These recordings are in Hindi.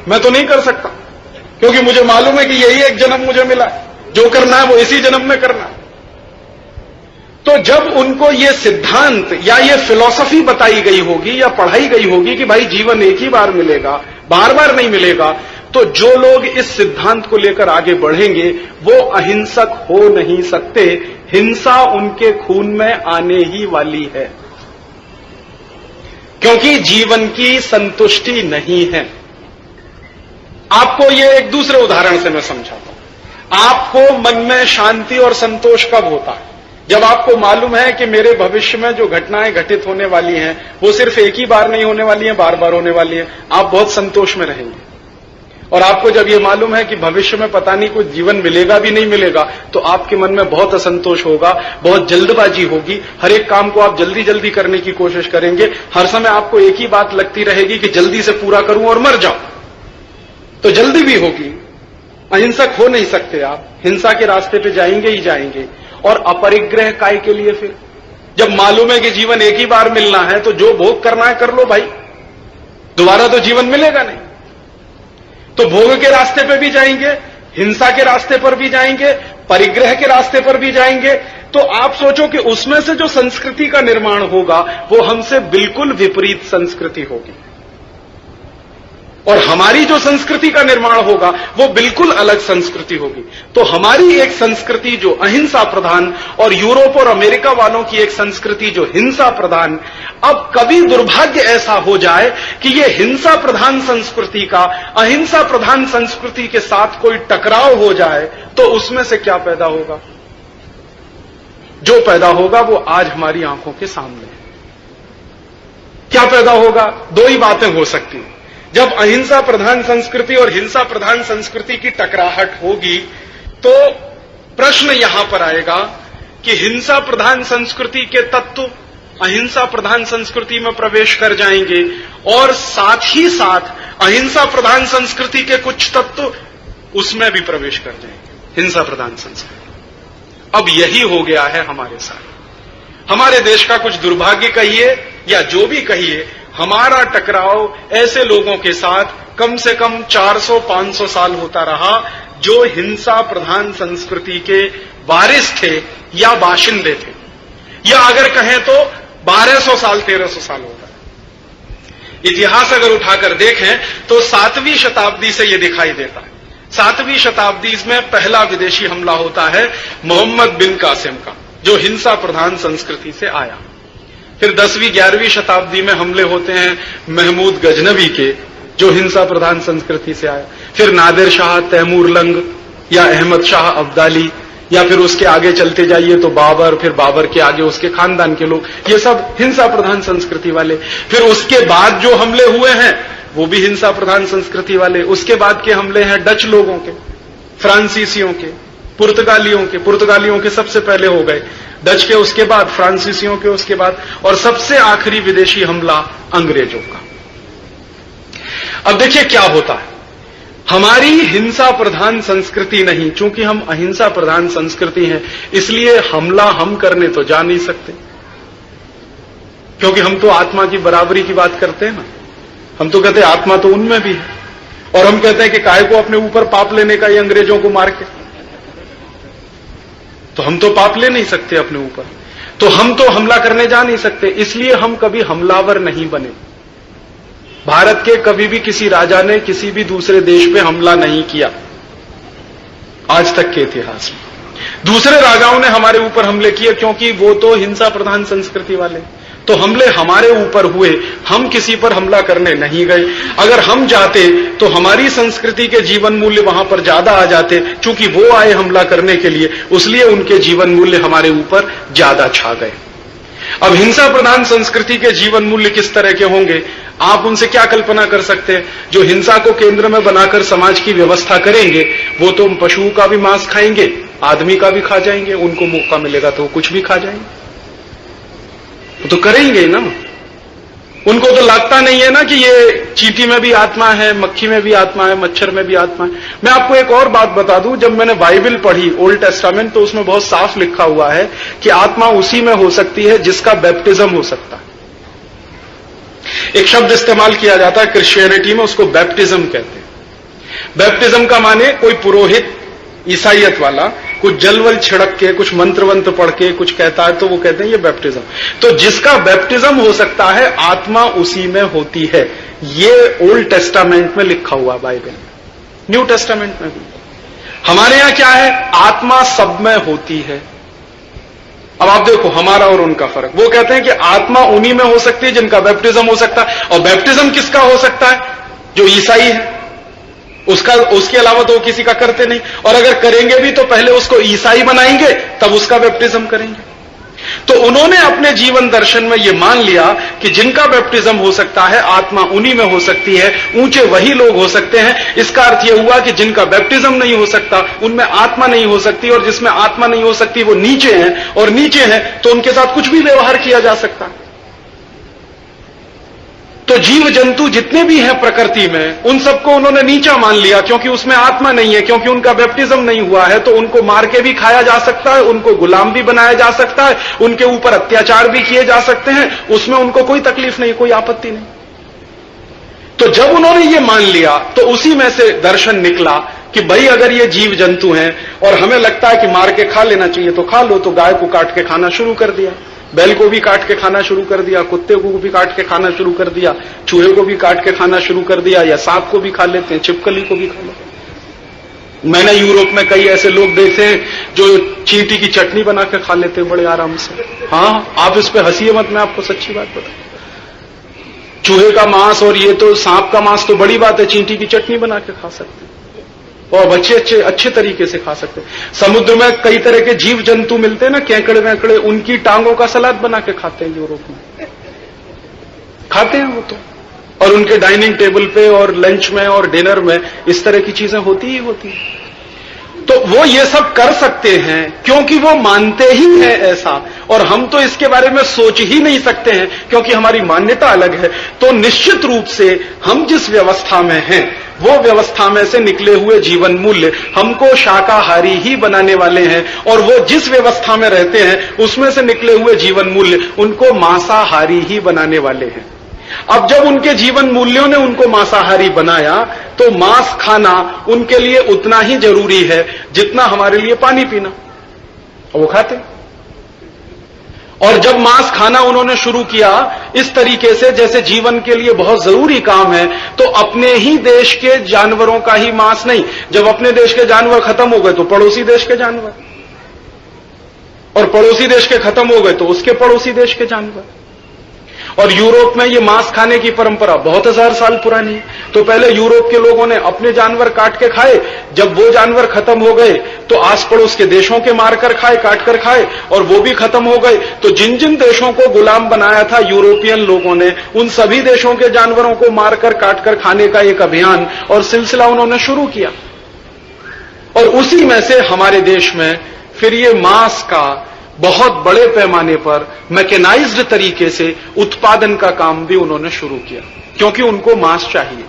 मैं तो नहीं कर सकता, क्योंकि मुझे मालूम है कि यही एक जन्म मुझे मिला है, जो करना है वो इसी जन्म में करना है। तो जब उनको ये सिद्धांत या ये फिलॉसफी बताई गई होगी या पढ़ाई गई होगी कि भाई जीवन एक ही बार मिलेगा, बार बार नहीं मिलेगा, तो जो लोग इस सिद्धांत को लेकर आगे बढ़ेंगे वो अहिंसक हो नहीं सकते। हिंसा उनके खून में आने ही वाली है, क्योंकि जीवन की संतुष्टि नहीं है। आपको ये एक दूसरे उदाहरण से मैं समझाता हूं। आपको मन में शांति और संतोष कब होता है? जब आपको मालूम है कि मेरे भविष्य में जो घटनाएं घटित होने वाली हैं वो सिर्फ एक ही बार नहीं होने वाली हैं, बार बार होने वाली हैं। आप बहुत संतोष में रहेंगे। और आपको जब ये मालूम है कि भविष्य में पता नहीं कोई जीवन मिलेगा भी नहीं मिलेगा, तो आपके मन में बहुत असंतोष होगा, बहुत जल्दबाजी होगी, हर एक काम को आप जल्दी जल्दी करने की कोशिश करेंगे। हर समय आपको एक ही बात लगती रहेगी कि जल्दी से पूरा करूं और मर जाऊं। तो जल्दी भी होगी। अहिंसक हो नहीं सकते आप, हिंसा के रास्ते पे जाएंगे ही जाएंगे। और अपरिग्रह काय के लिए? फिर जब मालूम है कि जीवन एक ही बार मिलना है तो जो भोग करना है कर लो भाई, दोबारा तो जीवन मिलेगा नहीं। तो भोग के रास्ते पे भी जाएंगे, हिंसा के रास्ते पर भी जाएंगे, परिग्रह के रास्ते पर भी जाएंगे। तो आप सोचो कि उसमें से जो संस्कृति का निर्माण होगा वो हमसे बिल्कुल विपरीत संस्कृति होगी, और हमारी जो संस्कृति का निर्माण होगा वो बिल्कुल अलग संस्कृति होगी। तो हमारी एक संस्कृति जो अहिंसा प्रधान और यूरोप और अमेरिका वालों की एक संस्कृति जो हिंसा प्रधान, अब कभी दुर्भाग्य ऐसा हो जाए कि ये हिंसा प्रधान संस्कृति का अहिंसा प्रधान संस्कृति के साथ कोई टकराव हो जाए, तो उसमें से क्या पैदा होगा? जो पैदा होगा वो आज हमारी आंखों के सामने है। क्या पैदा होगा? दो ही बातें हो सकती हैं। जब अहिंसा प्रधान संस्कृति और हिंसा प्रधान संस्कृति की टकराहट होगी तो प्रश्न यहां पर आएगा कि हिंसा प्रधान संस्कृति के तत्व अहिंसा प्रधान संस्कृति में प्रवेश कर जाएंगे, और साथ ही साथ अहिंसा प्रधान संस्कृति के कुछ तत्व उसमें भी प्रवेश कर जाएंगे, हिंसा प्रधान संस्कृति। अब यही हो गया है हमारे साथ। हमारे देश का कुछ दुर्भाग्य कहिए या जो भी कहिए, हमारा टकराव ऐसे लोगों के साथ कम से कम 400-500 साल होता रहा जो हिंसा प्रधान संस्कृति के वारिस थे या बाशिंदे थे, या अगर कहें तो 1200 साल 1300 साल होता है। इतिहास अगर उठाकर देखें तो 7वीं शताब्दी से यह दिखाई देता है। 7वीं शताब्दी में पहला विदेशी हमला होता है मोहम्मद बिन कासिम का, जो हिंसा प्रधान संस्कृति से आया। फिर 10वीं 11वीं शताब्दी में हमले होते हैं महमूद गजनवी के, जो हिंसा प्रधान संस्कृति से आया। फिर नादिर शाह, तैमूर लंग या अहमद शाह अब्दाली, या फिर उसके आगे चलते जाइए तो बाबर, फिर बाबर के आगे उसके खानदान के लोग, ये सब हिंसा प्रधान संस्कृति वाले। फिर उसके बाद जो हमले हुए हैं वो भी हिंसा प्रधान संस्कृति वाले। उसके बाद के हमले हैं डच लोगों के, फ्रांसीसियों के, पुर्तगालियों के। पुर्तगालियों के सबसे पहले हो गए, डच के उसके बाद, फ्रांसीसियों के उसके बाद, और सबसे आखिरी विदेशी हमला अंग्रेजों का। अब देखिए क्या होता है, हमारी हिंसा प्रधान संस्कृति नहीं, चूंकि हम अहिंसा प्रधान संस्कृति हैं, इसलिए हमला हम करने तो जा नहीं सकते, क्योंकि हम तो आत्मा की बराबरी की बात करते हैं ना। हम तो कहते हैं आत्मा तो उनमें भी है, और हम कहते हैं कि काहे को अपने ऊपर पाप लेने का, ये अंग्रेजों को मार के। तो हम तो पाप ले नहीं सकते अपने ऊपर, तो हम तो हमला करने जा नहीं सकते, इसलिए हम कभी हमलावर नहीं बने। भारत के कभी भी किसी राजा ने किसी भी दूसरे देश पे हमला नहीं किया आज तक के इतिहास में। दूसरे राजाओं ने हमारे ऊपर हमले किए क्योंकि वो तो हिंसा प्रधान संस्कृति वाले, तो हमले हमारे ऊपर हुए, हम किसी पर हमला करने नहीं गए। अगर हम जाते तो हमारी संस्कृति के जीवन मूल्य वहां पर ज्यादा आ जाते, चूंकि वो आए हमला करने के लिए, उसलिए उनके जीवन मूल्य हमारे ऊपर ज्यादा छा गए। अब हिंसा प्रधान संस्कृति के जीवन मूल्य किस तरह के होंगे, आप उनसे क्या कल्पना कर सकते हैं? जो हिंसा को केंद्र में बनाकर समाज की व्यवस्था करेंगे वो तो पशुओं का भी मांस खाएंगे, आदमी का भी खा जाएंगे, उनको मौका मिलेगा तो वो कुछ भी खा जाएंगे, वो तो करेंगे ना। उनको तो लगता नहीं है ना कि ये चींटी में भी आत्मा है, मक्खी में भी आत्मा है, मच्छर में भी आत्मा है। मैं आपको एक और बात बता दूं, जब मैंने बाइबल पढ़ी, ओल्ड टेस्टामेंट, तो उसमें बहुत साफ लिखा हुआ है कि आत्मा उसी में हो सकती है जिसका बैप्टिज्म हो सकता है। एक शब्द इस्तेमाल किया जाता है क्रिश्चियनिटी में, उसको बैप्टिज्म कहते हैं। बैप्टिज्म का माने कोई पुरोहित ईसाइयत वाला कुछ जलवल छिड़क के कुछ मंत्र वंत्र पढ़ के कुछ कहता है तो वो कहते हैं ये बैप्टिज्म। तो जिसका बैप्टिज्म हो सकता है आत्मा उसी में होती है। ये ओल्ड टेस्टामेंट में लिखा हुआ बाइबल में, न्यू टेस्टामेंट में भी। हमारे यहां क्या है, आत्मा सब में होती है। अब आप देखो हमारा और उनका फर्क। वो कहते हैं कि आत्मा उन्हीं में हो सकती है जिनका बैप्टिज्म हो सकता है, और बैप्टिज्म किसका हो सकता है, जो ईसाई है उसके अलावा तो वो किसी का करते नहीं, और अगर करेंगे भी तो पहले उसको ईसाई बनाएंगे तब उसका बैप्टिज्म करेंगे। तो उन्होंने अपने जीवन दर्शन में यह मान लिया कि जिनका बैप्टिज्म हो सकता है आत्मा उन्हीं में हो सकती है, ऊंचे वही लोग हो सकते हैं। इसका अर्थ यह हुआ कि जिनका बैप्टिज्म नहीं हो सकता उनमें आत्मा नहीं हो सकती, और जिसमें आत्मा नहीं हो सकती वो नीचे हैं, और नीचे हैं तो उनके साथ कुछ भी व्यवहार किया जा सकता है। तो जीव जंतु जितने भी हैं प्रकृति में उन सबको उन्होंने नीचा मान लिया, क्योंकि उसमें आत्मा नहीं है, क्योंकि उनका बैप्टिज्म नहीं हुआ है। तो उनको मार के भी खाया जा सकता है, उनको गुलाम भी बनाया जा सकता है, उनके ऊपर अत्याचार भी किए जा सकते हैं, उसमें उनको कोई तकलीफ नहीं, कोई आपत्ति नहीं। तो जब उन्होंने ये मान लिया तो उसी में से दर्शन निकला कि भाई अगर ये जीव जंतु हैं और हमें लगता है कि मार के खा लेना चाहिए तो खा लो। तो गाय को काट के खाना शुरू कर दिया, बैल को भी काट के खाना शुरू कर दिया, कुत्ते को भी काट के खाना शुरू कर दिया, चूहे को भी काट के खाना शुरू कर दिया, या सांप को भी खा लेते हैं, छिपकली को भी खा लेते हैं। मैंने यूरोप में कई ऐसे लोग देखे हैं जो चींटी की चटनी बना के खा लेते हैं बड़े आराम से। हाँ, आप इस पे हंसिए मत, मैं आपको सच्ची बात बताऊं। चूहे का मांस और ये तो सांप का मांस तो बड़ी बात है, चींटी की चटनी बना के खा सकते हैं और बच्चे अच्छे तरीके से खा सकते हैं। समुद्र में कई तरह के जीव जंतु मिलते हैं ना, केकड़े वेकड़े, उनकी टांगों का सलाद बना के खाते हैं यूरोप में, खाते हैं वो तो। और उनके डाइनिंग टेबल पे और लंच में और डिनर में इस तरह की चीजें होती ही होती हैं। तो वो ये सब कर सकते हैं क्योंकि वो मानते ही हैं ऐसा, और हम तो इसके बारे में सोच ही नहीं सकते हैं क्योंकि हमारी मान्यता अलग है। तो निश्चित रूप से हम जिस व्यवस्था में हैं वो व्यवस्था में से निकले हुए जीवन मूल्य हमको शाकाहारी ही बनाने वाले हैं, और वो जिस व्यवस्था में रहते हैं उसमें से निकले हुए जीवन मूल्य उनको मांसाहारी ही बनाने वाले हैं। अब जब उनके जीवन मूल्यों ने उनको मांसाहारी बनाया तो मांस खाना उनके लिए उतना ही जरूरी है जितना हमारे लिए पानी पीना, और वो खाते। और जब मांस खाना उन्होंने शुरू किया इस तरीके से जैसे जीवन के लिए बहुत जरूरी काम है, तो अपने ही देश के जानवरों का ही मांस नहीं, जब अपने देश के जानवर खत्म हो गए तो पड़ोसी देश के जानवर, और पड़ोसी देश के खत्म हो गए तो उसके पड़ोसी देश के जानवर। और यूरोप में ये मांस खाने की परंपरा बहुत हजार साल पुरानी है। तो पहले यूरोप के लोगों ने अपने जानवर काट के खाए, जब वो जानवर खत्म हो गए तो आस पड़ोस के देशों के मारकर खाए, काट कर खाए, और वो भी खत्म हो गए। तो जिन जिन देशों को गुलाम बनाया था यूरोपियन लोगों ने, उन सभी देशों के जानवरों को मारकर काट कर खाने का एक अभियान और सिलसिला उन्होंने शुरू किया। और उसी में से हमारे देश में फिर ये मांस का बहुत बड़े पैमाने पर मैकेनाइज्ड तरीके से उत्पादन का काम भी उन्होंने शुरू किया, क्योंकि उनको मांस चाहिए।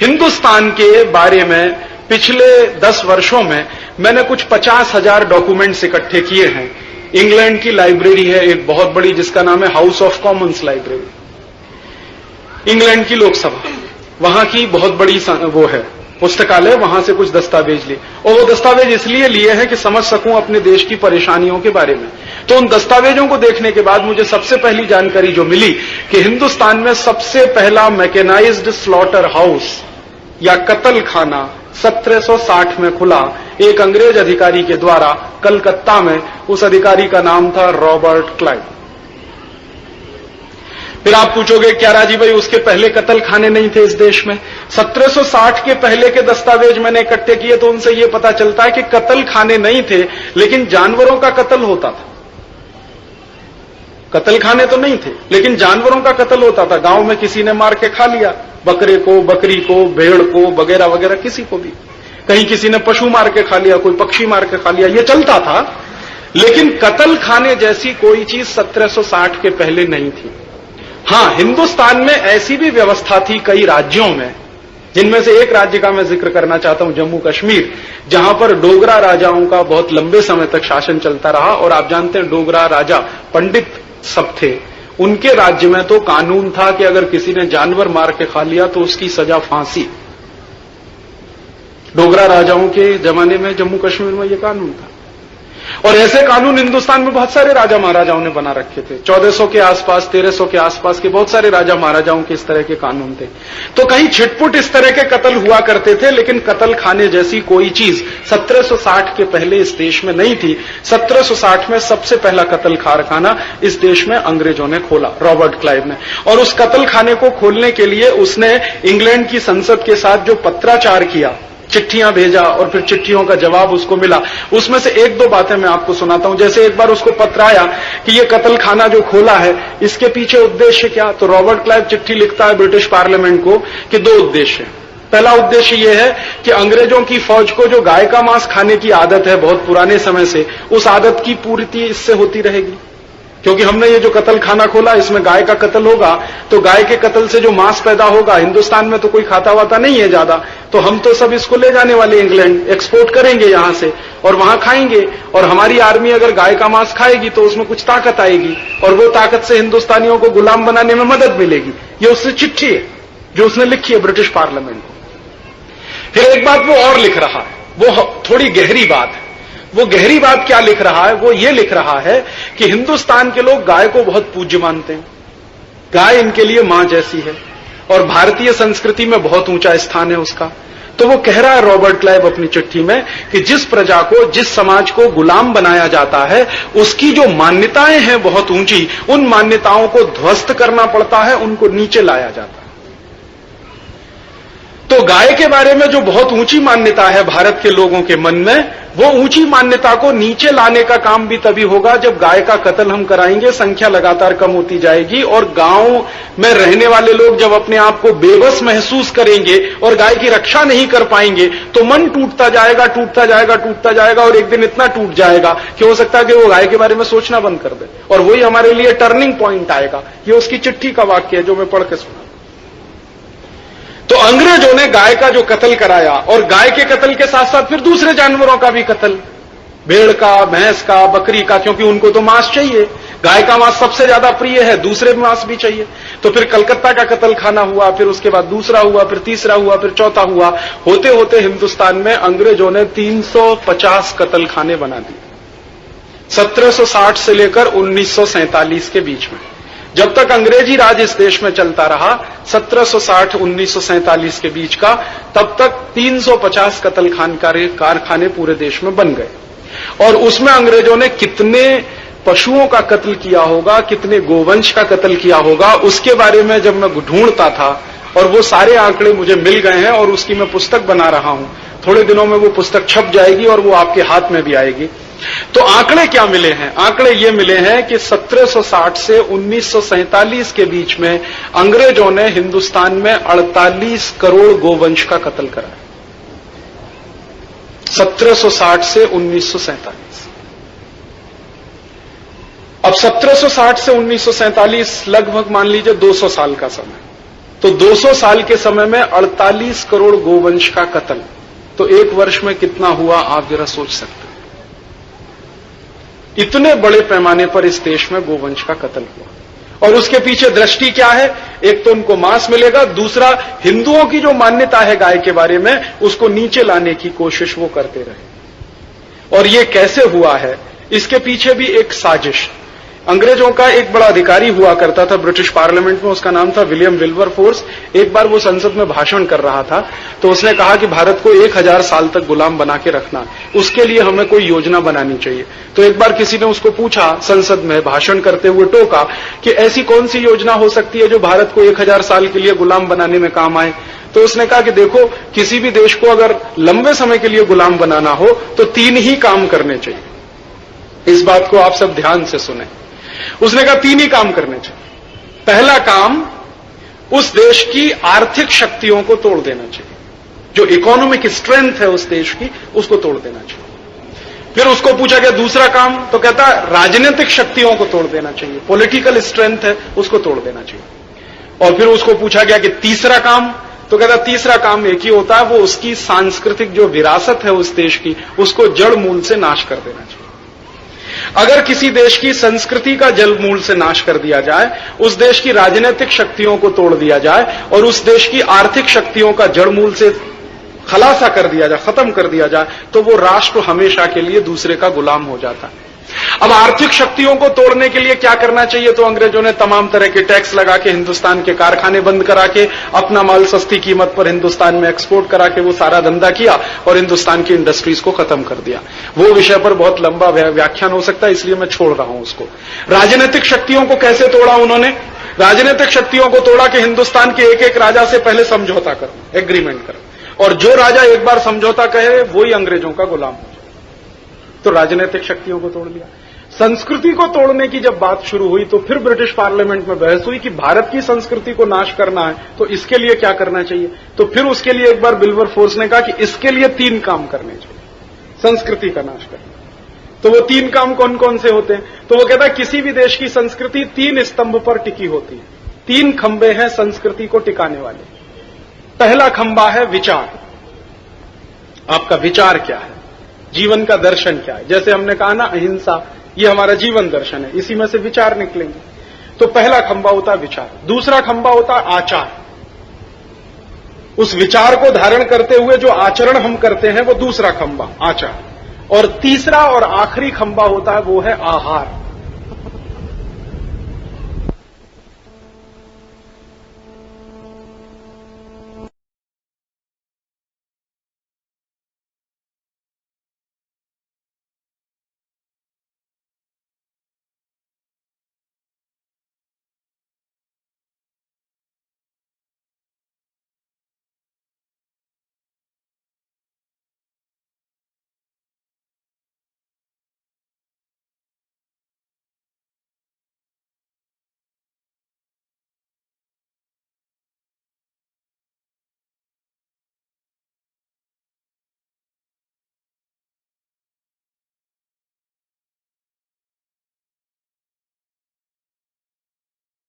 हिंदुस्तान के बारे में पिछले 10 वर्षों में मैंने कुछ 50,000 डॉक्यूमेंट्स इकट्ठे किए हैं। इंग्लैंड की लाइब्रेरी है एक बहुत बड़ी जिसका नाम है house of Commons library, England की लोकसभा, वहां की बहुत बड़ी वो है पुस्तकालय, वहां से कुछ दस्तावेज लिए। और वो दस्तावेज इसलिए लिए हैं कि समझ सकूं अपने देश की परेशानियों के बारे में। तो उन दस्तावेजों को देखने के बाद मुझे सबसे पहली जानकारी जो मिली कि हिंदुस्तान में सबसे पहला मैकेनाइज्ड स्लॉटर हाउस या कत्ल खाना 1760 में खुला एक अंग्रेज अधिकारी के द्वारा कलकत्ता में। उस अधिकारी का नाम था रॉबर्ट क्लाइव। फिर आप पूछोगे क्या राजी भाई उसके पहले कत्ल खाने नहीं थे इस देश में? 1760 के पहले के दस्तावेज मैंने इकट्ठे किए तो उनसे यह पता चलता है कि कत्ल खाने नहीं थे, लेकिन जानवरों का कत्ल होता था। कत्ल खाने तो नहीं थे लेकिन जानवरों का कत्ल होता था। गांव में किसी ने मार के खा लिया, बकरे को, बकरी को, भेड़ को, वगैरह वगैरह, किसी को भी। कहीं किसी ने पशु मार के खा लिया, कोई पक्षी मार के खा लिया, ये चलता था। लेकिन कत्ल खाने जैसी कोई चीज 1760 के पहले नहीं थी। हां, हिंदुस्तान में ऐसी भी व्यवस्था थी कई राज्यों में, जिनमें से एक राज्य का मैं जिक्र करना चाहता हूं, जम्मू कश्मीर, जहां पर डोगरा राजाओं का बहुत लंबे समय तक शासन चलता रहा। और आप जानते हैं डोगरा राजा पंडित सब थे। उनके राज्य में तो कानून था कि अगर किसी ने जानवर मार के खा लिया तो उसकी सजा फांसी। डोगरा राजाओं के जमाने में जम्मू कश्मीर में यह कानून था। और ऐसे कानून हिंदुस्तान में बहुत सारे राजा महाराजाओं ने बना रखे थे। 1400 के आसपास, 1300 के आसपास के बहुत सारे राजा महाराजाओं के इस तरह के कानून थे। तो कहीं छिटपुट इस तरह के कत्ल हुआ करते थे, लेकिन कत्ल खाने जैसी कोई चीज 1760 के पहले इस देश में नहीं थी। 1760 में सबसे पहला कत्ल कारखाना इस देश में अंग्रेजों ने खोला, रॉबर्ट क्लाइव ने। और उस कत्ल खाने को खोलने के लिए उसने इंग्लैंड की संसद के साथ जो पत्राचार किया, चिट्ठियां भेजा और फिर चिट्ठियों का जवाब उसको मिला, उसमें से एक दो बातें मैं आपको सुनाता हूं। जैसे एक बार उसको पत्र आया कि ये कत्ल खाना जो खोला है इसके पीछे उद्देश्य क्या। तो रॉबर्ट क्लाइव चिट्ठी लिखता है ब्रिटिश पार्लियामेंट को कि दो उद्देश्य हैं। पहला उद्देश्य यह है कि अंग्रेजों की फौज को जो गाय का मांस खाने की आदत है बहुत पुराने समय से, उस आदत की पूर्ति इससे होती रहेगी। क्योंकि हमने ये जो कत्ल खाना खोला इसमें गाय का कत्ल होगा, तो गाय के कत्ल से जो मांस पैदा होगा, हिंदुस्तान में तो कोई खाता वाता नहीं है ज्यादा, तो हम तो सब इसको ले जाने वाले इंग्लैंड, एक्सपोर्ट करेंगे यहां से और वहां खाएंगे। और हमारी आर्मी अगर गाय का मांस खाएगी तो उसमें कुछ ताकत आएगी और वो ताकत से हिंदुस्तानियों को गुलाम बनाने में मदद मिलेगी। ये उससे चिट्ठी है जो उसने लिखी है ब्रिटिश पार्लियामेंट को। फिर एक बात वो और लिख रहा है, वो थोड़ी गहरी बात है। वो गहरी बात क्या लिख रहा है? वो ये लिख रहा है कि हिंदुस्तान के लोग गाय को बहुत पूज्य मानते हैं, गाय इनके लिए मां जैसी है और भारतीय संस्कृति में बहुत ऊंचा स्थान है उसका। तो वो कह रहा है रॉबर्ट क्लाइव अपनी चिट्ठी में कि जिस प्रजा को, जिस समाज को गुलाम बनाया जाता है उसकी जो मान्यताएं हैं बहुत ऊंची, उन मान्यताओं को ध्वस्त करना पड़ता है, उनको नीचे लाया जाता है। तो गाय के बारे में जो बहुत ऊंची मान्यता है भारत के लोगों के मन में, वो ऊंची मान्यता को नीचे लाने का काम भी तभी होगा जब गाय का कत्ल हम कराएंगे, संख्या लगातार कम होती जाएगी और गांव में रहने वाले लोग जब अपने आप को बेबस महसूस करेंगे और गाय की रक्षा नहीं कर पाएंगे तो मन टूटता जाएगा, टूटता जाएगा, टूटता जाएगा और एक दिन इतना टूट जाएगा कि हो सकता है कि वो गाय के बारे में सोचना बंद कर दे। और वही हमारे लिए टर्निंग पॉइंट आएगा। ये उसकी चिट्ठी का वाक्य है जो मैं पढ़ के सुना। तो अंग्रेजों ने गाय का जो कत्ल कराया और गाय के कत्ल के साथ साथ फिर दूसरे जानवरों का भी कत्ल, भेड़ का, भैंस का, बकरी का, क्योंकि उनको तो मांस चाहिए। गाय का मांस सबसे ज्यादा प्रिय है, दूसरे मांस भी चाहिए। तो फिर कलकत्ता का कत्ल खाना हुआ, फिर उसके बाद दूसरा हुआ, फिर तीसरा हुआ, फिर चौथा हुआ। होते होते हिंदुस्तान में अंग्रेजों ने 350 कत्ल खाने बना दिए 1760 से लेकर 1947 के बीच में। जब तक अंग्रेजी राज इस देश में चलता रहा 1760-1947 के बीच का, तब तक 350 कत्ल कारखाने पूरे देश में बन गए। और उसमें अंग्रेजों ने कितने पशुओं का कत्ल किया होगा, कितने गोवंश का कत्ल किया होगा, उसके बारे में जब मैं ढूंढता था और वो सारे आंकड़े मुझे मिल गए हैं और उसकी मैं पुस्तक बना रहा हूं। थोड़े दिनों में वो पुस्तक छप जाएगी और वो आपके हाथ में भी आएगी। तो आंकड़े क्या मिले हैं? आंकड़े ये मिले हैं कि 1760 से 1947 के बीच में अंग्रेजों ने हिंदुस्तान में 48 करोड़ गोवंश का कत्ल कराया। 1760 से 1947। अब 1760 से 1947 लगभग मान लीजिए 200 साल का समय। तो 200 साल के समय में 48 करोड़ गोवंश का कत्ल, तो एक वर्ष में कितना हुआ आप जरा सोच सकते हैं। इतने बड़े पैमाने पर इस देश में गोवंश का कत्ल हुआ और उसके पीछे दृष्टि क्या है? एक तो उनको मांस मिलेगा, दूसरा हिंदुओं की जो मान्यता है गाय के बारे में उसको नीचे लाने की कोशिश वो करते रहे। और ये कैसे हुआ है, इसके पीछे भी एक साजिश। अंग्रेजों का एक बड़ा अधिकारी हुआ करता था ब्रिटिश पार्लियामेंट में, उसका नाम था विलियम विल्बरफोर्स। एक बार वो संसद में भाषण कर रहा था तो उसने कहा कि भारत को 1000 साल तक गुलाम बना के रखना, उसके लिए हमें कोई योजना बनानी चाहिए। तो एक बार किसी ने उसको पूछा, संसद में भाषण करते हुए टोका कि ऐसी कौन सी योजना हो सकती है जो भारत को 1000 साल के लिए गुलाम बनाने में काम आए। तो उसने कहा कि देखो, किसी भी देश को अगर लंबे समय के लिए गुलाम बनाना हो तो 3 ही काम करने चाहिए। इस बात को आप सब ध्यान से सुने। उसने कहा 3 ही काम करने चाहिए। पहला काम, उस देश की आर्थिक शक्तियों को तोड़ देना चाहिए, जो इकोनॉमिक स्ट्रेंथ है उस देश की उसको तोड़ देना चाहिए। फिर उसको पूछा गया दूसरा काम, तो कहता राजनीतिक शक्तियों को तोड़ देना चाहिए, पॉलिटिकल स्ट्रेंथ है उसको तोड़ देना चाहिए। और फिर उसको पूछा गया कि तीसरा काम, तो कहता तीसरा काम एक ही होता है, वो उसकी सांस्कृतिक जो विरासत है उस देश की उसको जड़ मूल से नाश कर देना चाहिए। अगर किसी देश की संस्कृति का जड़ मूल से नाश कर दिया जाए, उस देश की राजनीतिक शक्तियों को तोड़ दिया जाए और उस देश की आर्थिक शक्तियों का जड़ मूल से खलासा कर दिया जाए, खत्म कर दिया जाए, तो वो राष्ट्र हमेशा के लिए दूसरे का गुलाम हो जाता है। अब आर्थिक शक्तियों को तोड़ने के लिए क्या करना चाहिए? तो अंग्रेजों ने तमाम तरह के टैक्स लगा के, हिंदुस्तान के कारखाने बंद करा के, अपना माल सस्ती कीमत पर हिंदुस्तान में एक्सपोर्ट करा के वो सारा धंधा किया और हिंदुस्तान की इंडस्ट्रीज को खत्म कर दिया। वो विषय पर बहुत लंबा व्याख्यान हो सकता है, इसलिए मैं छोड़ रहा हूं उसको। राजनीतिक शक्तियों को कैसे तोड़ा उन्होंने? राजनीतिक शक्तियों को तोड़ा कि हिंदुस्तान के एक एक राजा से पहले समझौता करो, एग्रीमेंट करो, और जो राजा एक बार समझौता कहे वही अंग्रेजों का गुलाम हो जाए। तो राजनीतिक शक्तियों को तोड़ दिया। संस्कृति को तोड़ने की जब बात शुरू हुई तो फिर ब्रिटिश पार्लियामेंट में बहस हुई कि भारत की संस्कृति को नाश करना है तो इसके लिए क्या करना चाहिए। तो फिर उसके लिए एक बार विल्बरफोर्स ने कहा कि इसके लिए 3 काम करने चाहिए संस्कृति का नाश करना। तो वो 3 काम कौन कौन से होते हैं? तो वो कहता है किसी भी देश की संस्कृति 3 स्तंभ पर टिकी होती है। 3 खंबे हैं संस्कृति को टिकाने वाले। पहला खंबा है विचार। आपका विचार क्या है, जीवन का दर्शन क्या है? जैसे हमने कहा ना, अहिंसा, ये हमारा जीवन दर्शन है, इसी में से विचार निकलेंगे। तो पहला खंबा होता है विचार। दूसरा खंबा होता है आचार। उस विचार को धारण करते हुए जो आचरण हम करते हैं वो दूसरा खंबा, आचार। और तीसरा और आखिरी खंबा होता है वो है आहार।